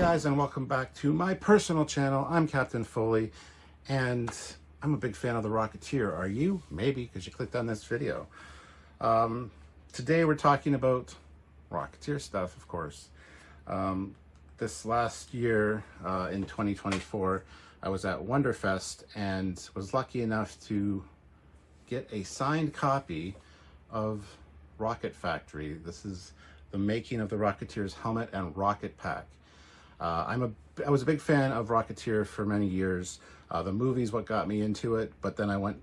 guys, and welcome back to my personal channel. I'm Captain Foley, and I'm a big fan of the Rocketeer. Are you? Maybe, because you clicked on this video. Today we're talking about Rocketeer stuff, of course. This last year, in 2024, I was at Wonderfest and was lucky enough to get a signed copy of Rocket Factory. This is the making of the Rocketeers helmet and rocket pack. I was a big fan of Rocketeer for many years. The movie's what got me into it, but then I went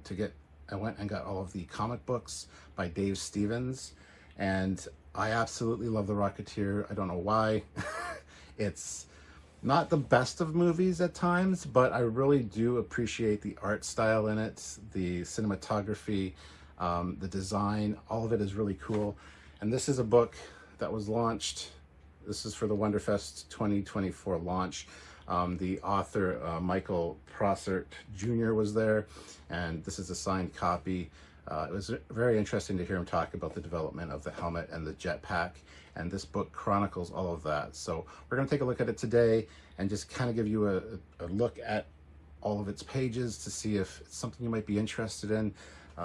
and got all of the comic books by Dave Stevens, and I absolutely love the Rocketeer. I don't know why. It's not the best of movies at times, but I really do appreciate the art style in it, the cinematography, the design. All of it is really cool. And this is a book that was launched. This is for the Wonderfest 2024 launch. The author, Michael Prossert Jr. was there, and this is a signed copy. It was very interesting to hear him talk about the development of the helmet and the jetpack, and this book chronicles all of that. So we're going to take a look at it today and just kind of give you a look at all of its pages to see if it's something you might be interested in.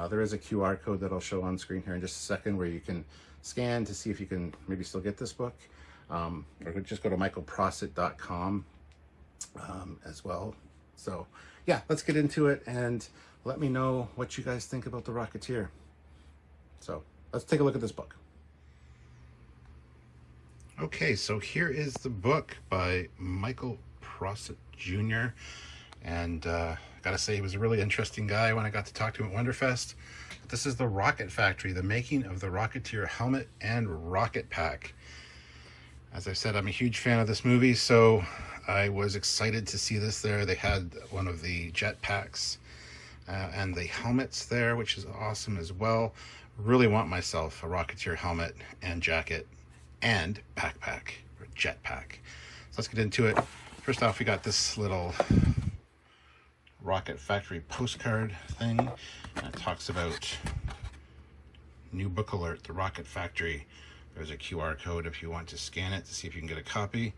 There is a QR code that I'll show on screen here in just a second where you can scan to see if you can maybe still get this book. Or just go to michaelprossert.com as well. So yeah, let's get into it and let me know what you guys think about the Rocketeer. So let's take a look at this book. Okay, so here is the book by Michael Prossert Jr. And gotta say, he was a really interesting guy when I got to talk to him at Wonderfest. This is the Rocket Factory, the making of the Rocketeer helmet and rocket pack. As I said, I'm a huge fan of this movie, so I was excited to see this there. They had one of the jet packs and the helmets there, which is awesome as well. Really want myself a Rocketeer helmet and jacket and backpack or jetpack. So let's get into it. First off, we got this little Rocket Factory postcard thing. And it talks about new book alert, the Rocket Factory. There's a QR code if you want to scan it to see if you can get a copy.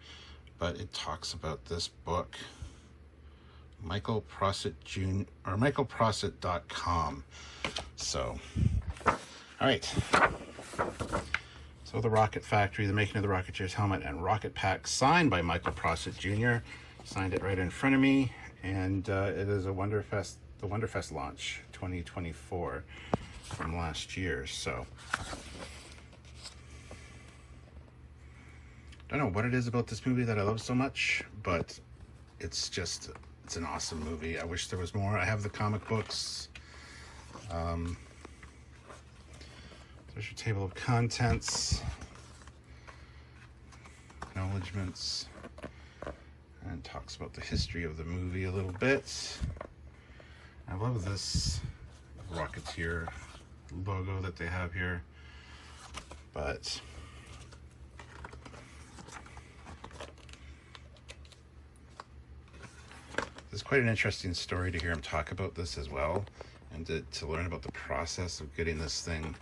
But it talks about this book. Michael Prossert Jr. or michaelprossert.com. So, all right. So the Rocket Factory, the making of the Rocketeers helmet and rocket pack, signed by Michael Prossert Jr. Signed it right in front of me, and it is a Wonderfest, the Wonderfest launch 2024 from last year. So I don't know what it is about this movie that I love so much, but it's an awesome movie. I wish there was more. I have the comic books. There's your table of contents, acknowledgements, and talks about the history of the movie a little bit. I love this Rocketeer logo that they have here, but it's quite an interesting story to hear him talk about this as well, and to learn about the process of getting this thing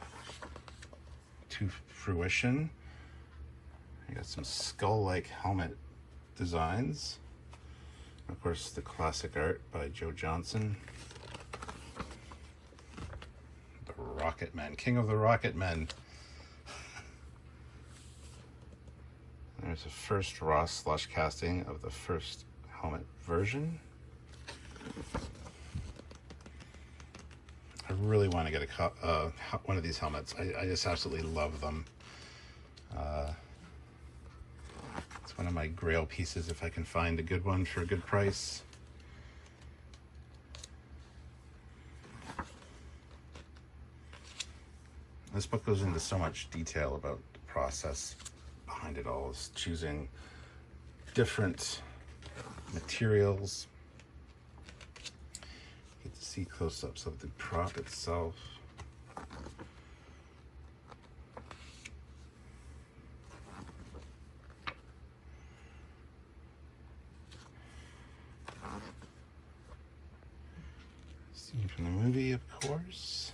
to fruition. I got some skull-like helmet designs. Of course, the classic art by Joe Johnson. The Rocket Men, King of the Rocket Men. There's a first raw slush casting of the first helmet version. I really want to get one of these helmets. I just absolutely love them. It's one of my grail pieces if I can find a good one for a good price. This book goes into so much detail about the process behind it all. Is choosing different materials. Get to see close-ups of the prop itself. Scene from the movie, of course.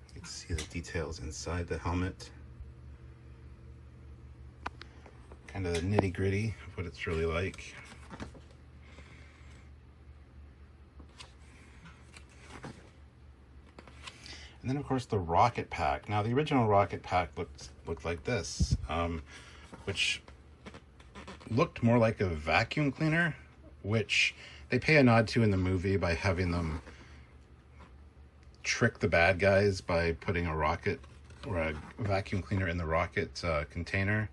You can see the details inside the helmet. kind of the nitty gritty of what it's really like. And then of course the rocket pack. Now the original rocket pack looked like this, which looked more like a vacuum cleaner, which they pay a nod to in the movie by having them trick the bad guys by putting a rocket or a vacuum cleaner in the rocket container.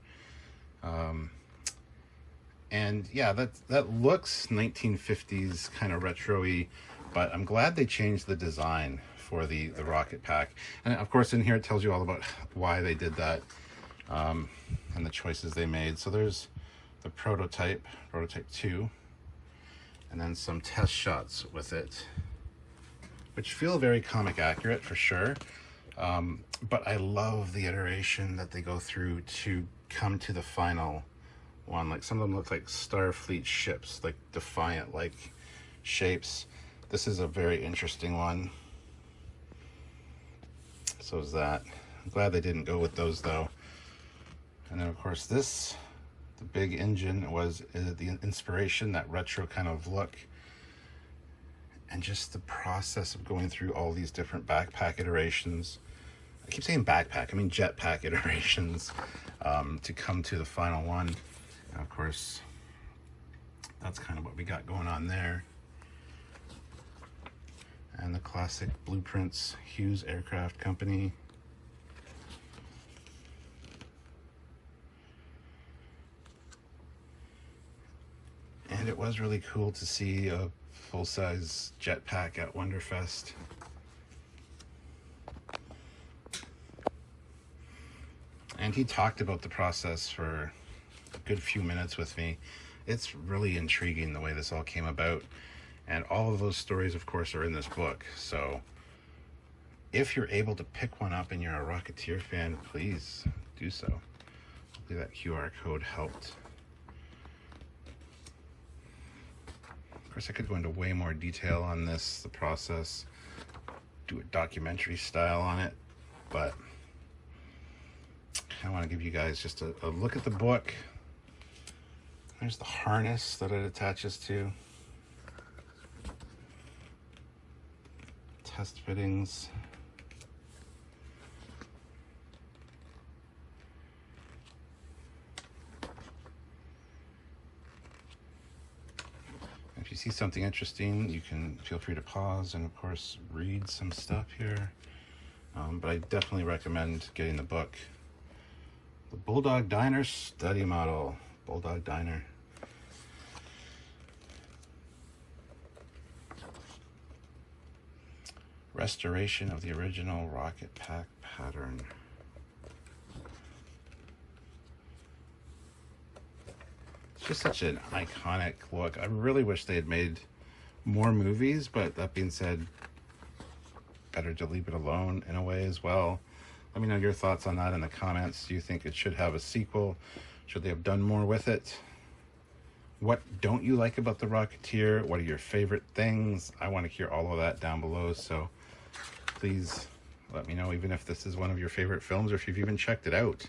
And yeah, that looks 1950s kind of retro-y, but I'm glad they changed the design for the rocket pack. And of course in here it tells you all about why they did that, and the choices they made. So there's the prototype 2, and then some test shots with it, which feel very comic accurate for sure. But I love the iteration that they go through to come to the final one. Like some of them look like Starfleet ships, like Defiant like shapes. This is a very interesting one. So is that. I'm glad they didn't go with those though. And then of course this, the big engine, was the inspiration, that retro kind of look. And just the process of going through all these different backpack iterations. I keep saying backpack, I mean jetpack iterations, to come to the final one. And of course, that's kind of what we got going on there. And the classic blueprints, Hughes Aircraft Company. And it was really cool to see a full-size jetpack at Wonderfest. And he talked about the process for a good few minutes with me. It's really intriguing the way this all came about. And all of those stories, of course, are in this book. So if you're able to pick one up and you're a Rocketeer fan, please do so. Hopefully that QR code helped. Of course, I could go into way more detail on this, the process, do a documentary style on it, but I want to give you guys just a look at the book. There's the harness that it attaches to. Test fittings. If you see something interesting, you can feel free to pause and of course read some stuff here. But I definitely recommend getting the book. The Bulldog Diner Study Model. Bulldog Diner. Restoration of the original rocket pack pattern. It's just such an iconic look. I really wish they had made more movies, but that being said, better to leave it alone in a way as well. Let me know your thoughts on that in the comments. Do you think it should have a sequel? Should they have done more with it? What don't you like about the Rocketeer? What are your favorite things? I want to hear all of that down below, so please let me know, even if this is one of your favorite films or if you've even checked it out.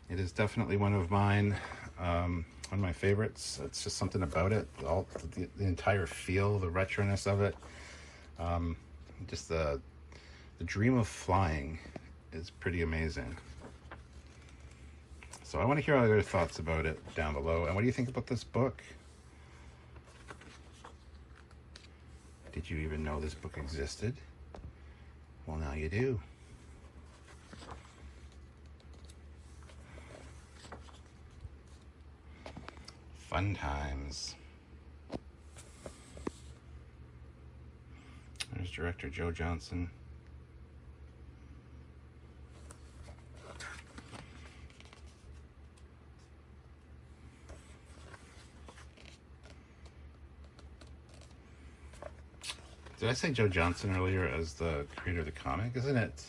It is definitely one of mine, one of my favorites. It's just something about it, the entire feel, the retroness of it. Just the dream of flying is pretty amazing. So I want to hear all your thoughts about it down below. And what do you think about this book? Did you even know this book existed? Well, now you do. Fun times. There's director Joe Johnston. Did I say Joe Johnston earlier as the creator of the comic? Isn't it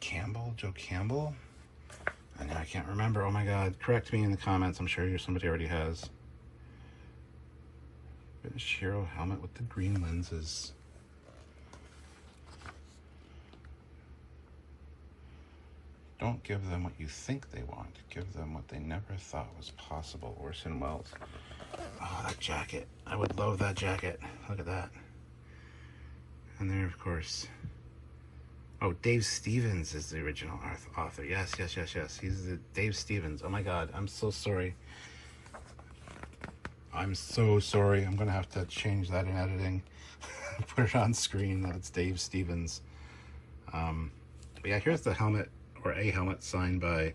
Campbell? Joe Campbell? I know, I can't remember. Oh my god. Correct me in the comments. I'm sure somebody already has. British hero helmet with the green lenses. Don't give them what you think they want. Give them what they never thought was possible. Orson Welles. Oh, that jacket. I would love that jacket. Look at that. And there, of course. Oh, Dave Stevens is the original author. Yes. He's the Dave Stevens. Oh my God, I'm so sorry. I'm so sorry. I'm going to have to change that in editing. Put it on screen that it's Dave Stevens. But yeah, here's the helmet, or a helmet, signed by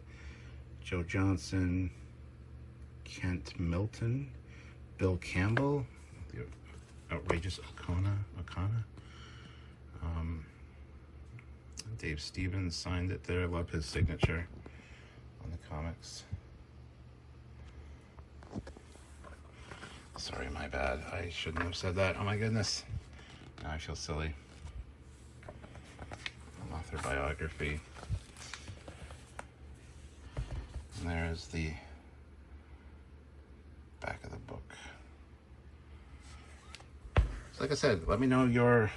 Joe Johnson, Kent Milton, Bill Campbell, the outrageous O'Connor. Dave Stevens signed it there. I love his signature on the comics. Sorry, my bad. I shouldn't have said that. Oh my goodness. Now I feel silly. Author biography. And there's the back of the book. So like I said, let me know your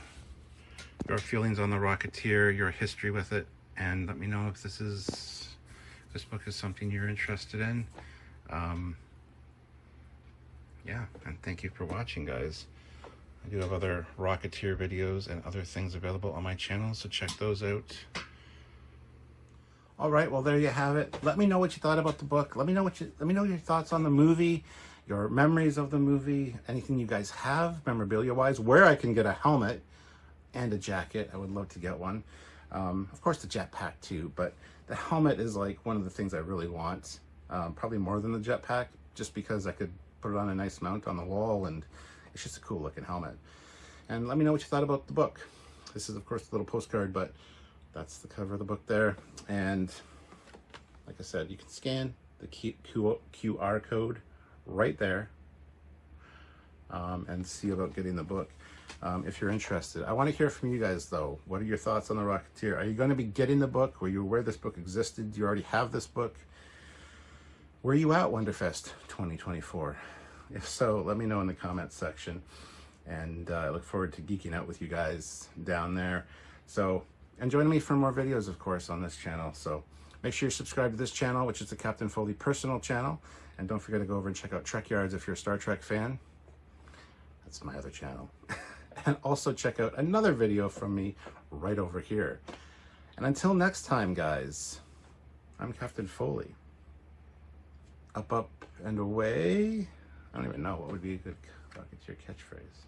feelings on the Rocketeer, your history with it, and let me know if this book is something you're interested in. Yeah, and thank you for watching, guys. I do have other Rocketeer videos and other things available on my channel, so check those out. All right, well, there you have it. Let me know what you thought about the book. Let me know your thoughts on the movie, your memories of the movie, anything you guys have memorabilia-wise, where I can get a helmet and a jacket. I would love to get one. Of course, the jetpack too, but the helmet is like one of the things I really want. Probably more than the jetpack, just because I could put it on a nice mount on the wall, and it's just a cool looking helmet. And let me know what you thought about the book. This is, of course, a little postcard, but that's the cover of the book there. And like I said, you can scan the QR code right there and see about getting the book if you're interested. I want to hear from you guys, though. What are your thoughts on the Rocketeer? Are you going to be getting the book? Were you aware this book existed? Do you already have this book? Where are you at Wonderfest 2024? If so, let me know in the comments section. And I look forward to geeking out with you guys down there. So, and join me for more videos, of course, on this channel. So make sure you're subscribed to this channel, which is the Captain Foley personal channel. And don't forget to go over and check out Trekyards if you're a Star Trek fan. That's my other channel. And also check out another video from me right over here. And until next time, guys, I'm Captain Foley. Up, up, and away. I don't even know what would be a good Rocketeer catchphrase.